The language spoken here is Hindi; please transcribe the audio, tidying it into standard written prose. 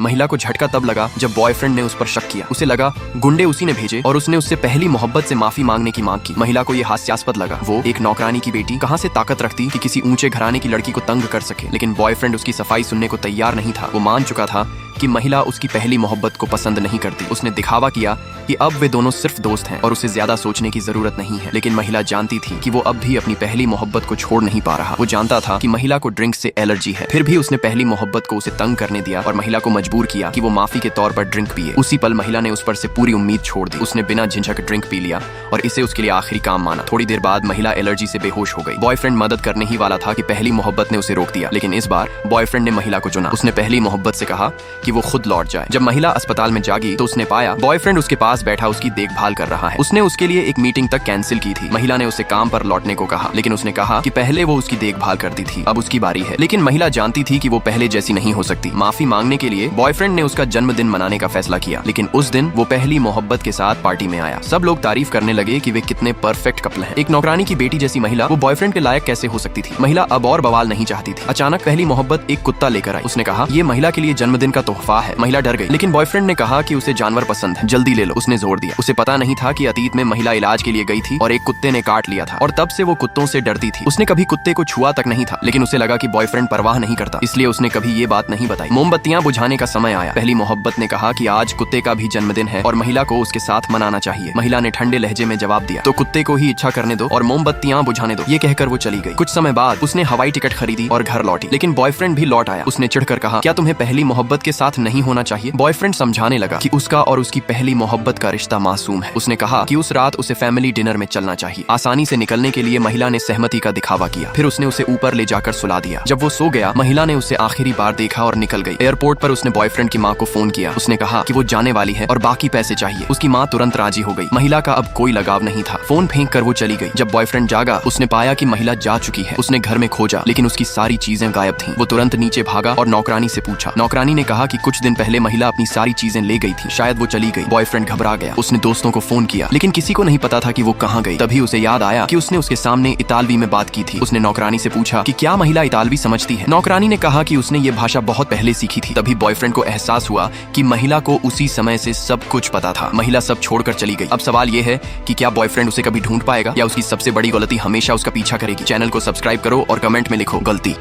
महिला को झटका तब लगा जब बॉयफ्रेंड ने उस पर शक किया। उसे लगा गुंडे उसी ने भेजे और उसने उससे पहली मोहब्बत से माफी मांगने की मांग की। महिला को यह हास्यास्पद लगा। वो एक नौकरानी की बेटी कहाँ से ताकत रखती कि किसी ऊंचे घराने की लड़की को तंग कर सके। लेकिन बॉयफ्रेंड उसकी सफाई सुनने को तैयार नहीं था। वो मान चुका था कि महिला उसकी पहली मोहब्बत को पसंद नहीं करती। उसने दिखावा किया कि अब वे दोनों सिर्फ दोस्त हैं और उसे ज्यादा सोचने की जरूरत नहीं है। लेकिन महिला जानती थी कि वो अब भी अपनी पहली मोहब्बत को छोड़ नहीं पा रहा। वो जानता था कि महिला को ड्रिंक से एलर्जी है। फिर भी उसने पहली मोहब्बत को उसे तंग करने दिया और महिला को मजबूर किया कि वो माफी के तौर पर ड्रिंक पिए। उसी पल महिला ने उस पर से पूरी उम्मीद छोड़ दी। उसने बिना झिझक ड्रिंक पी लिया और इसे उसके लिए आखिरी काम माना। थोड़ी देर बाद महिला एलर्जी से बेहोश हो गई। बॉयफ्रेंड मदद करने ही वाला था कि पहली मोहब्बत ने उसे रोक दिया। लेकिन इस बार बॉयफ्रेंड ने महिला को चुना। उसने पहली मोहब्बत से कहा कि वो खुद लौट जाए। जब महिला अस्पताल में जागी तो उसने पाया बॉयफ्रेंड उसके पास बैठा उसकी देखभाल कर रहा है। उसने उसके लिए एक मीटिंग तक कैंसिल की थी। महिला ने उसे काम पर लौटने को कहा, लेकिन उसने कहा कि पहले वो उसकी देखभाल करती थी, अब उसकी बारी है। लेकिन महिला जानती थी कि वो पहले जैसी नहीं हो सकती। माफी मांगने के लिए बॉयफ्रेंड ने उसका जन्मदिन मनाने का फैसला किया। लेकिन उस दिन वो पहली मोहब्बत के साथ पार्टी में आया। सब लोग तारीफ करने लगे कि वे कितने परफेक्ट कपल हैं। एक नौकरानी की बेटी जैसी महिला वो बॉयफ्रेंड के लायक कैसे हो सकती थी। महिला अब और बवाल नहीं चाहती थी। अचानक पहली मोहब्बत एक कुत्ता लेकर आई। उसने कहा ये महिला के लिए जन्मदिन का तोहफा है। महिला डर गई, लेकिन बॉयफ्रेंड ने कहा कि उसे जानवर पसंद है, जल्दी ले लो। उसने जोर दिया। उसे पता नहीं था कि अतीत में महिला इलाज के लिए गई थी और एक कुत्ते ने काट लिया था और तब से वो कुत्तों से डरती थी। उसने कभी कुत्ते को छुआ तक नहीं था। लेकिन उसे लगा कि बॉयफ्रेंड परवाह नहीं करता, इसलिए उसने कभी ये बात नहीं बताई। मोमबत्तियां बुझाने का समय आया। पहली मोहब्बत ने कहा कि आज कुत्ते का भी जन्मदिन है और महिला को उसके साथ मनाना चाहिए। महिला ने ठंडे लहजे में जवाब दिया, तो कुत्ते को ही इच्छा करने दो और मोमबत्तियां बुझाने दो। ये कहकर वो चली गई। कुछ समय बाद उसने हवाई टिकट खरीदी और घर लौटी। लेकिन बॉयफ्रेंड भी लौट आया। उसने चिढ़कर कहा, क्या तुम्हें पहली मोहब्बत के साथ नहीं होना चाहिए? बॉयफ्रेंड समझाने लगा कि उसका और उसकी पहली मोहब्बत का रिश्ता मासूम है। उसने कहा कि उस रात उसे फैमिली डिनर में चलना चाहिए। आसानी से निकलने के लिए महिला ने सहमति का दिखावा किया। फिर उसने उसे ऊपर ले जाकर सुला दिया। जब वो सो गया, महिला ने उसे आखिरी बार देखा और निकल गई। एयरपोर्ट पर उसने बॉयफ्रेंड की माँ को फोन किया। उसने कहा कि वो जाने वाली है और बाकी पैसे चाहिए। उसकी माँ तुरंत राजी हो गई। महिला का अब कोई लगाव नहीं था। फोन फेंक कर वो चली गई। जब बॉयफ्रेंड जागा, उसने पाया कि महिला जा चुकी है। उसने घर में खोजा, लेकिन उसकी सारी चीजें गायब थीं। वो तुरंत नीचे भागा और नौकरानी से पूछा। नौकरानी ने कहा कि कुछ दिन पहले महिला अपनी सारी चीजें ले गई थी, शायद वो चली गई। बॉयफ्रेंड घबरा गया। उसने दोस्तों को फोन किया, लेकिन किसी को नहीं पता था कि वो कहाँ गई। तभी उसे याद आया कि उसने उसके सामने इतालवी में बात की थी। उसने नौकरानी से पूछा कि क्या महिला इतालवी समझती है। नौकरानी ने कहा कि उसने ये भाषा बहुत पहले सीखी थी। तभी बॉयफ्रेंड को एहसास हुआ कि महिला को उसी समय से सब कुछ पता था। महिला सब छोड़कर चली गई। अब सवाल ये है कि क्या बॉयफ्रेंड उसे कभी ढूंढ पाएगा या उसकी सबसे बड़ी गलती हमेशा उसका पीछा करेगी। चैनल को सब्सक्राइब करो और कमेंट में लिखो गलती।